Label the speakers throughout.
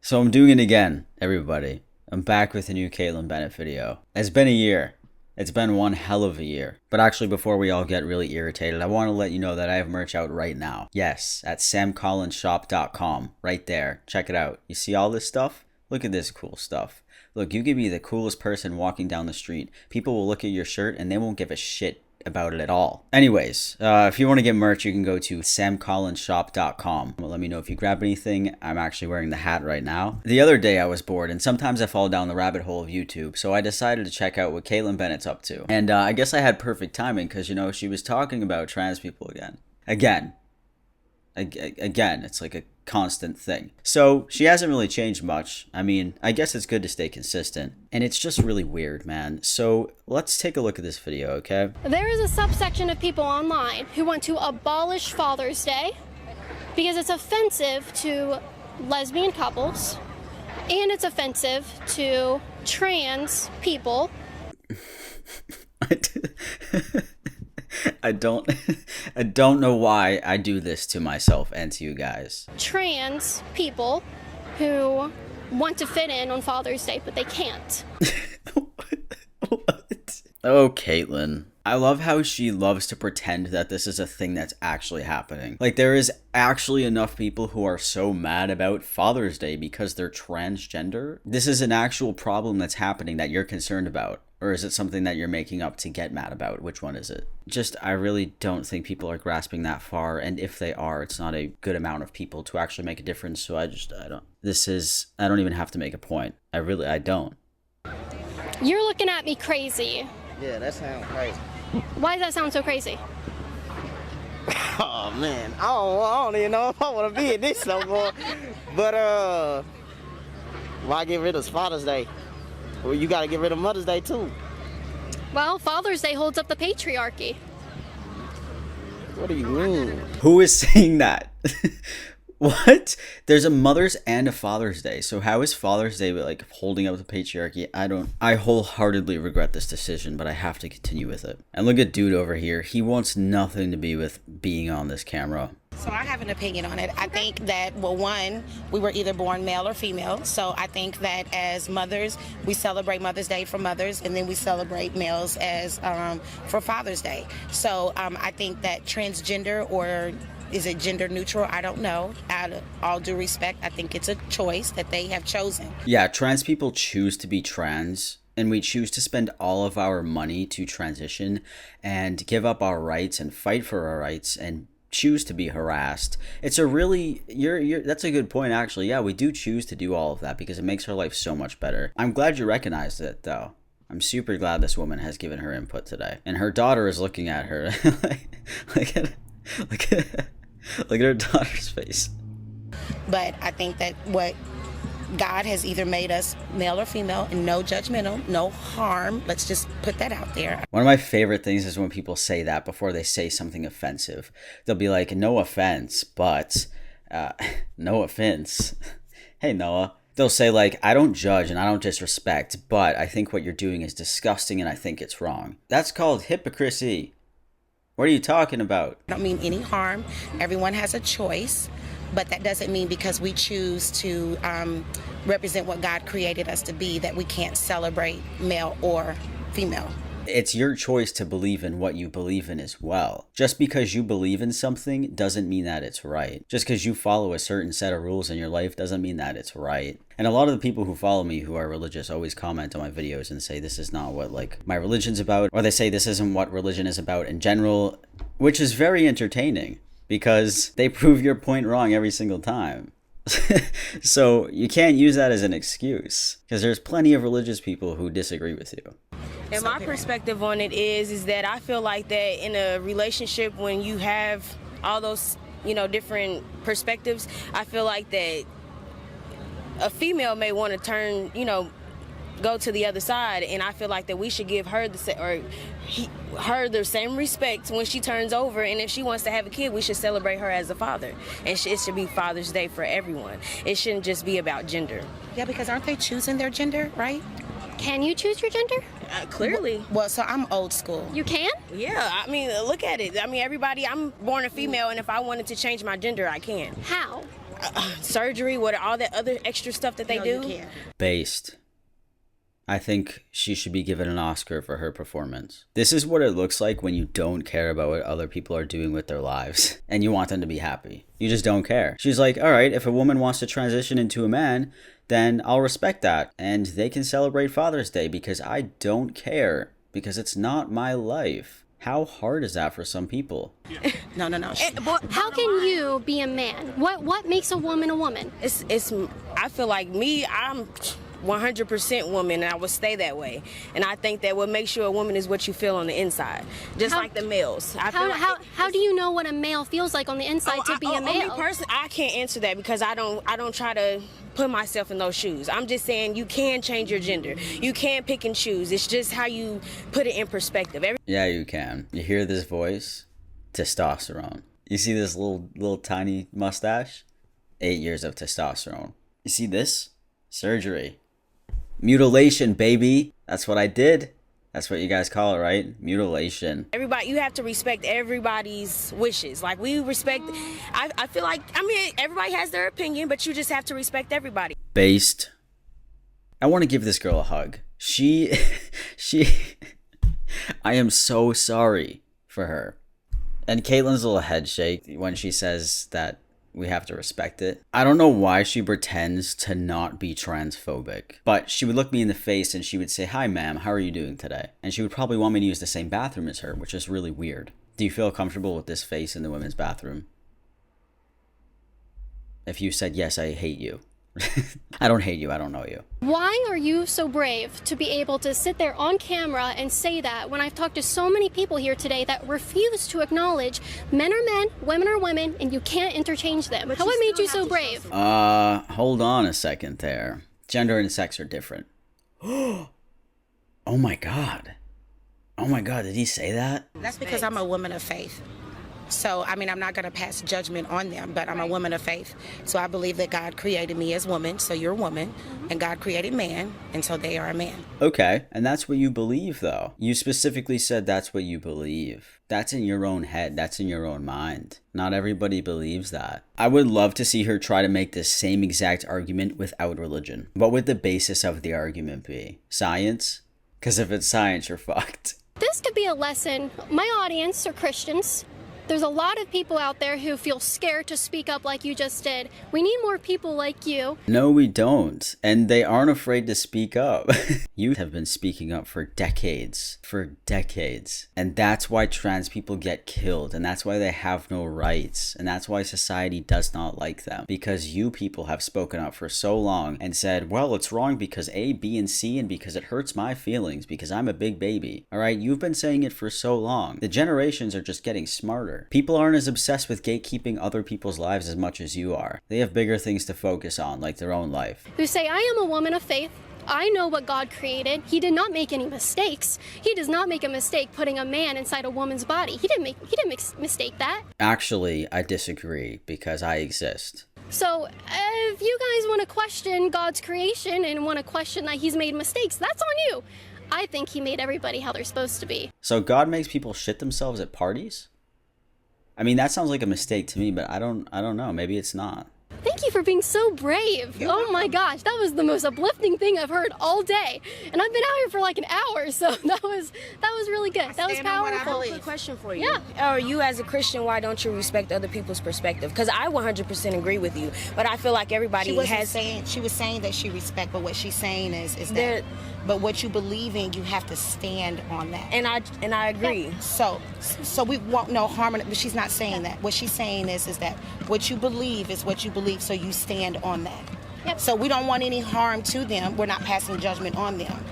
Speaker 1: So I'm doing it again, everybody. I'm back with a new Kaitlin Bennett video. It's been a year. It's been one hell of a year. But actually, before we all get really irritated, I want to let you know that I have merch out right now. Yes, at samcollins.com. Right there. Check it out. You see all this stuff? Look at this cool stuff. Look, you could be the coolest person walking down the street. People will look at your shirt and they won't give a shit about it at all. Anyways, if you want to get merch, you can go to samcollinsshop.com. Let me know if you grab anything. I'm actually wearing the hat right now. The other day I was bored, and sometimes I fall down the rabbit hole of YouTube, so I decided to check out what Kaitlin Bennett's up to. And I guess I had perfect timing because, you know, she was talking about trans people again. Again, it's like a constant thing. So she hasn't really changed much. I mean, I guess it's good to stay consistent, and it's just really weird, man. So let's take a look at this video, okay?
Speaker 2: There is a subsection of people online who want to abolish Father's Day because it's offensive to lesbian couples and it's offensive to trans people.
Speaker 1: I don't know why I do this to myself and to you guys.
Speaker 2: Trans people who want to fit in on Father's Day, but they can't.
Speaker 1: What? Oh, Kaitlin. I love how she loves to pretend that this is a thing that's actually happening. Like, there is actually enough people who are so mad about Father's Day because they're transgender. This is an actual problem that's happening that you're concerned about. Or is it something that you're making up to get mad about? Which one is it? Just, I really don't think people are grasping that far. And if they are, it's not a good amount of people to actually make a difference. So I don't even have to make a point. I don't.
Speaker 2: You're looking at me crazy.
Speaker 3: Yeah, that sounds crazy.
Speaker 2: Why does that sound so crazy?
Speaker 3: Oh man, I don't even know if I want to be in this no more. But why get rid of Father's Day? Well, you got to get rid of Mother's Day too.
Speaker 2: Well, Father's Day holds up the patriarchy.
Speaker 3: What do you mean?
Speaker 1: Who is saying that? What? There's a Mother's and a Father's Day. So how is Father's Day like holding up the patriarchy? I wholeheartedly regret this decision, but I have to continue with it. And look at dude over here. He wants nothing to be with being on this camera.
Speaker 4: So I have an opinion on it. I think that, well, one, we were either born male or female. So I think that as mothers, we celebrate Mother's Day for mothers, and then we celebrate males as for Father's Day. So I think that transgender, or is it gender neutral? I don't know. Out of all due respect, I think it's a choice that they have chosen.
Speaker 1: Yeah, trans people choose to be trans. And we choose to spend all of our money to transition and give up our rights and fight for our rights and choose to be harassed. It's a really, that's a good point, actually. Yeah, we do choose to do all of that because it makes our life so much better. I'm glad you recognized it, though. I'm super glad this woman has given her input today. And her daughter is looking at her. Look at her daughter's face.
Speaker 4: But I think that what God has either made us male or female, and no judgmental, no harm. Let's just put that out there.
Speaker 1: One of my favorite things is when people say that before they say something offensive. They'll be like, no offense, but no offense. Hey, Noah. They'll say, like, I don't judge and I don't disrespect, but I think what you're doing is disgusting and I think it's wrong. That's called hypocrisy. What are you talking about?
Speaker 4: I don't mean any harm. Everyone has a choice. But that doesn't mean because we choose to represent what God created us to be that we can't celebrate male or female.
Speaker 1: It's your choice to believe in what you believe in as well. Just because you believe in something doesn't mean that it's right. Just because you follow a certain set of rules in your life doesn't mean that it's right. And a lot of the people who follow me who are religious always comment on my videos and say this is not what like my religion's about, or they say this isn't what religion is about in general, which is very entertaining. Because they prove your point wrong every single time. So you can't use that as an excuse. Because there's plenty of religious people who disagree with you.
Speaker 5: And my perspective on it is that I feel like that in a relationship, when you have all those, different perspectives, I feel like that a female may want to turn, go to the other side, and I feel like that we should give her the same respect when she turns over, and if she wants to have a kid, we should celebrate her as a father, and it should be Father's Day for everyone. It shouldn't just be about gender.
Speaker 4: Yeah, because aren't they choosing their gender, right?
Speaker 2: Can you choose your gender?
Speaker 5: Clearly.
Speaker 4: Well, so I'm old school.
Speaker 2: You can?
Speaker 5: Yeah, I mean, look at it. I mean, everybody, I'm born a female, and if I wanted to change my gender, I can.
Speaker 2: How?
Speaker 5: surgery, what all that other extra stuff that they
Speaker 4: No,
Speaker 5: do.
Speaker 4: you can't.
Speaker 1: Based. I think she should be given an Oscar for her performance. This is what it looks like when you don't care about what other people are doing with their lives and you want them to be happy. You just don't care. She's like, all right, if a woman wants to transition into a man, then I'll respect that. And they can celebrate Father's Day because I don't care, because it's not my life. How hard is that for some people?
Speaker 4: No.
Speaker 2: How can you be a man? What makes a woman a woman?
Speaker 5: I feel like me, I'm 100% woman, and I would stay that way. And I think that what makes you a woman is what you feel on the inside, just like the males.
Speaker 2: How do you know what a male feels like on the inside to be a male?
Speaker 5: Me personally, I can't answer that because I don't try to put myself in those shoes. I'm just saying you can change your gender. You can pick and choose. It's just how you put it in perspective.
Speaker 1: Yeah, you can. You hear this voice? Testosterone. You see this little tiny mustache? 8 years of testosterone. You see this? Surgery. Mutilation, baby. That's what I did. That's what you guys call it, right? Mutilation.
Speaker 5: Everybody, you have to respect everybody's wishes. Like, we respect, I feel like, I mean, everybody has their opinion, but you just have to respect everybody.
Speaker 1: Based. I want to give this girl a hug. She, I am so sorry for her. And Kaitlin's little head shake when she says that we have to respect it. I don't know why she pretends to not be transphobic, but she would look me in the face and she would say, "Hi, ma'am, how are you doing today?" And she would probably want me to use the same bathroom as her, which is really weird. Do you feel comfortable with this face in the women's bathroom? If you said yes, I hate you. I don't hate you, I don't know you.
Speaker 2: Why are you so brave to be able to sit there on camera and say that when I've talked to so many people here today that refuse to acknowledge men are men, women are women, and you can't interchange them? What made you so brave?
Speaker 1: Hold on a second there. Gender and sex are different. Oh my god. Oh my god, did he say that?
Speaker 4: That's because I'm a woman of faith. So, I mean, I'm not going to pass judgment on them, but I'm a woman of faith. So I believe that God created me as woman, so you're a woman, and God created man, and so they are a man.
Speaker 1: Okay, and that's what you believe, though. You specifically said that's what you believe. That's in your own head. That's in your own mind. Not everybody believes that. I would love to see her try to make this same exact argument without religion. What would the basis of the argument be? Science? Because if it's science, you're fucked.
Speaker 2: This could be a lesson. My audience are Christians. There's a lot of people out there who feel scared to speak up like you just did. We need more people like you.
Speaker 1: No, we don't. And they aren't afraid to speak up. You have been speaking up for decades. For decades. And that's why trans people get killed. And that's why they have no rights. And that's why society does not like them. Because you people have spoken up for so long and said, well, it's wrong because A, B, and C, and because it hurts my feelings because I'm a big baby. All right, you've been saying it for so long. The generations are just getting smarter. People aren't as obsessed with gatekeeping other people's lives as much as you are. They have bigger things to focus on, like their own life.
Speaker 2: Who say, I am a woman of faith. I know what God created. He did not make any mistakes. He does not make a mistake putting a man inside a woman's body. He didn't mistake that.
Speaker 1: Actually, I disagree because I exist.
Speaker 2: So if you guys want to question God's creation and want to question that he's made mistakes, that's on you. I think he made everybody how they're supposed to be.
Speaker 1: So God makes people shit themselves at parties? I mean, that sounds like a mistake to me, but I don't know. Maybe it's not.
Speaker 2: Thank you for being so brave. Oh my gosh, that was the most uplifting thing I've heard all day. And I've been out here for like an hour, so that was really good. That was powerful.
Speaker 5: Quick question for you.
Speaker 2: Yeah.
Speaker 5: Or you as a Christian, why don't you respect other people's perspective? Because I 100% agree with you, but I feel like everybody
Speaker 4: She was saying that she respect, but what she's saying is that. But what you believe in, you have to stand on that.
Speaker 5: And I agree.
Speaker 4: So we want no harm in it, but she's not saying that. What she's saying is that what you believe is what you believe, so you stand on that.
Speaker 2: Yep.
Speaker 4: So we don't want any harm to them. We're not passing judgment on them.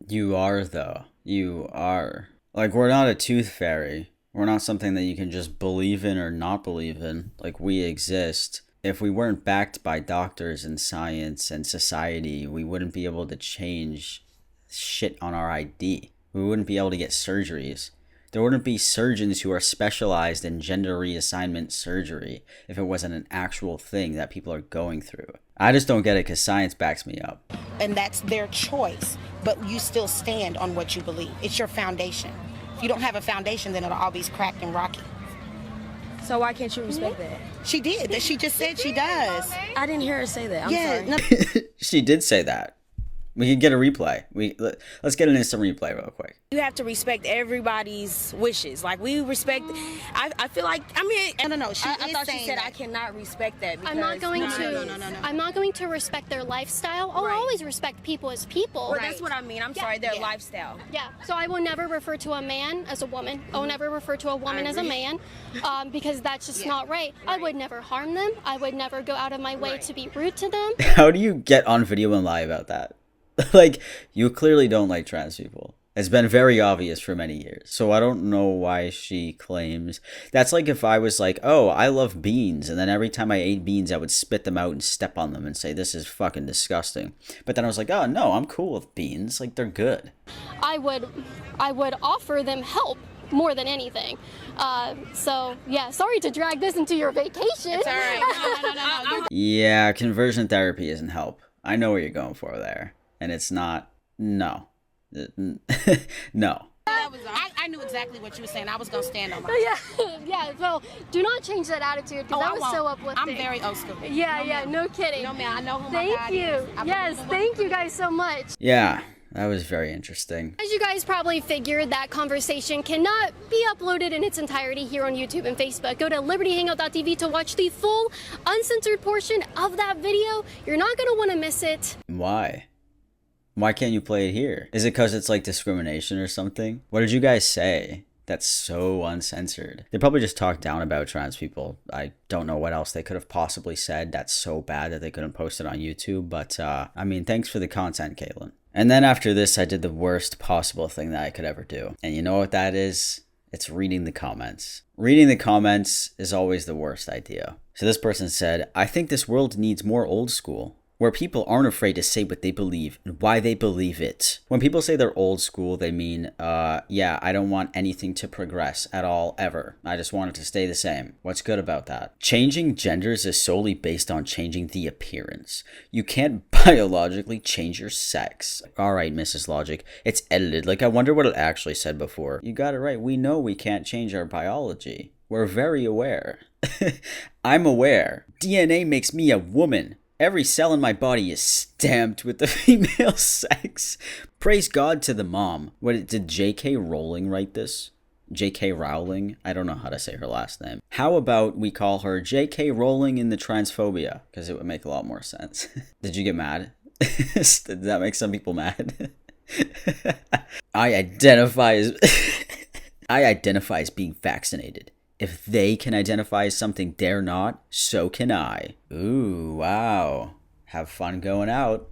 Speaker 1: You are, though. You are. Like, we're not a tooth fairy. We're not something that you can just believe in or not believe in. Like, we exist. If we weren't backed by doctors and science and society, we wouldn't be able to change shit on our ID. We wouldn't be able to get surgeries. There wouldn't be surgeons who are specialized in gender reassignment surgery if it wasn't an actual thing that people are going through. I just don't get it because science backs me up.
Speaker 4: And that's their choice, but you still stand on what you believe. It's your foundation. If you don't have a foundation, then it'll all be cracked and rocky.
Speaker 5: So why can't you respect that?
Speaker 4: She did. That she just said she does.
Speaker 5: I didn't hear her say that. I'm
Speaker 4: Yeah,
Speaker 5: sorry.
Speaker 4: no,
Speaker 1: She did say that. We can get a replay. Let's get an instant replay real quick.
Speaker 5: You have to respect everybody's wishes. Like, we respect. I feel like, I mean,
Speaker 4: no.
Speaker 5: I thought she said I cannot respect that. Because,
Speaker 2: I'm not going to.
Speaker 4: No.
Speaker 2: I'm not going to respect their lifestyle. I'll
Speaker 5: Right.
Speaker 2: always respect people as people.
Speaker 5: Well, that's what I mean. I'm sorry, their
Speaker 4: Yeah.
Speaker 5: lifestyle.
Speaker 2: Yeah. So I will never refer to a man as a woman. I will never refer to a woman as a man, because that's just not right. I would never harm them. I would never go out of my way to be rude to them.
Speaker 1: How do you get on video and lie about that? Like, you clearly don't like trans people. It's been very obvious for many years. So I don't know why she claims. That's like if I was like, oh, I love beans. And then every time I ate beans, I would spit them out and step on them and say, this is fucking disgusting. But then I was like, oh, no, I'm cool with beans. Like, they're good.
Speaker 2: I would offer them help more than anything. So yeah, sorry to drag this into your vacation.
Speaker 4: it's all right. No.
Speaker 1: Yeah, conversion therapy isn't help. I know what you're going for there. And it's not. No. No.
Speaker 4: I knew exactly what you were saying. I was gonna stand on my.
Speaker 2: Yeah. Well, do not change that attitude because that was so uplifting.
Speaker 4: I'm very old school.
Speaker 2: Yeah. No kidding.
Speaker 4: No, man. I know who my
Speaker 2: Thank
Speaker 4: God
Speaker 2: you.
Speaker 4: is. I
Speaker 2: Yes,
Speaker 4: believe in
Speaker 2: thank
Speaker 4: what
Speaker 2: you guys so much.
Speaker 1: Yeah, that was very interesting.
Speaker 2: As you guys probably figured, that conversation cannot be uploaded in its entirety here on YouTube and Facebook. Go to libertyhangout.tv to watch the full uncensored portion of that video. You're not going to want to miss it.
Speaker 1: Why? Why can't you play it here? Is it because it's like discrimination or something? What did you guys say? That's so uncensored. They probably just talked down about trans people. I don't know what else they could have possibly said that's so bad that they couldn't post it on YouTube. But, I mean, thanks for the content, Kaitlin. And then after this, I did the worst possible thing that I could ever do. And you know what that is? It's reading the comments. Reading the comments is always the worst idea. So this person said, I think this world needs more old school, where people aren't afraid to say what they believe and why they believe it. When people say they're old school, they mean, yeah, I don't want anything to progress at all, ever. I just want it to stay the same. What's good about that? Changing genders is solely based on changing the appearance. You can't biologically change your sex. All right, Mrs. Logic, it's edited. Like, I wonder what it actually said before. You got it right. We know we can't change our biology. We're very aware. I'm aware. DNA makes me a woman. Every cell in my body is stamped with the female sex. Praise God to the mom. What, did J.K. Rowling write this? J.K. Rowling? I don't know how to say her last name. How about we call her J.K. Rowling in the transphobia? Because it would make a lot more sense. Did you get mad? Did that make some people mad? I identify as being vaccinated. If they can identify as something they're not, so can I. Ooh, wow. Have fun going out.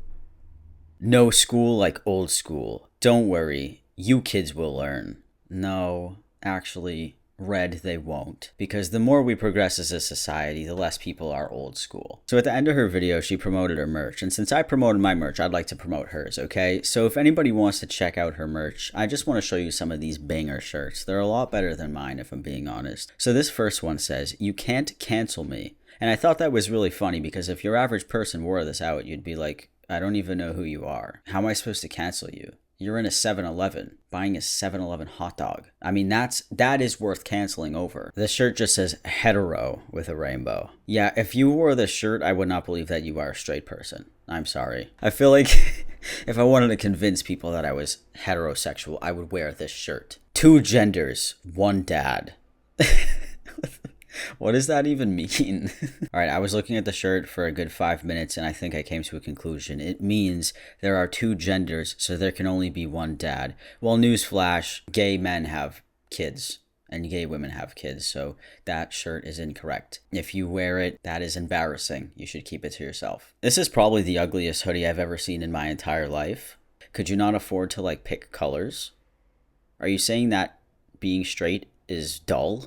Speaker 1: No school like old school. Don't worry, you kids will learn. No, actually, Red, they won't. Because the more we progress as a society, the less people are old school. So at the end of her video, she promoted her merch. And since I promoted my merch, I'd like to promote hers, okay? So if anybody wants to check out her merch, I just want to show you some of these banger shirts. They're a lot better than mine, if I'm being honest. So this first one says, "You can't cancel me." And I thought that was really funny because if your average person wore this out, you'd be like, I don't even know who you are. How am I supposed to cancel you? You're in a 7-Eleven, buying a 7-Eleven hot dog. I mean, that is worth canceling over. The shirt just says hetero with a rainbow. Yeah, if you wore this shirt, I would not believe that you are a straight person. I'm sorry. I feel like if I wanted to convince people that I was heterosexual, I would wear this shirt. 2 genders, 1 dad. What does that even mean? All right, I was looking at the shirt for a good 5 minutes and I think I came to a conclusion. It means there are 2 genders, so there can only be 1 dad. Well, newsflash, gay men have kids and gay women have kids, so that shirt is incorrect. If you wear it, that is embarrassing. You should keep it to yourself. This is probably the ugliest hoodie I've ever seen in my entire life. Could you not afford to, like, pick colors? Are you saying that being straight is dull?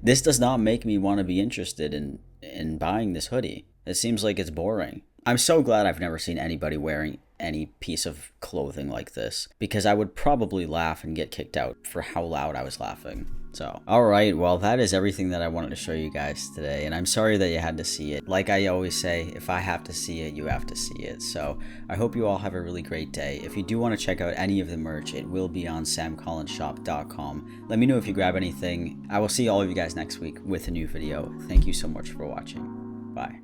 Speaker 1: This does not make me want to be interested in buying this hoodie. It seems like it's boring. I'm so glad I've never seen anybody wearing any piece of clothing like this, because I would probably laugh and get kicked out for how loud I was laughing. So, alright, well, that is everything that I wanted to show you guys today, and I'm sorry that you had to see it. Like I always say, if I have to see it, you have to see it. So, I hope you all have a really great day. If you do want to check out any of the merch, it will be on samcollinsshop.com. Let me know if you grab anything. I will see all of you guys next week with a new video. Thank you so much for watching. Bye.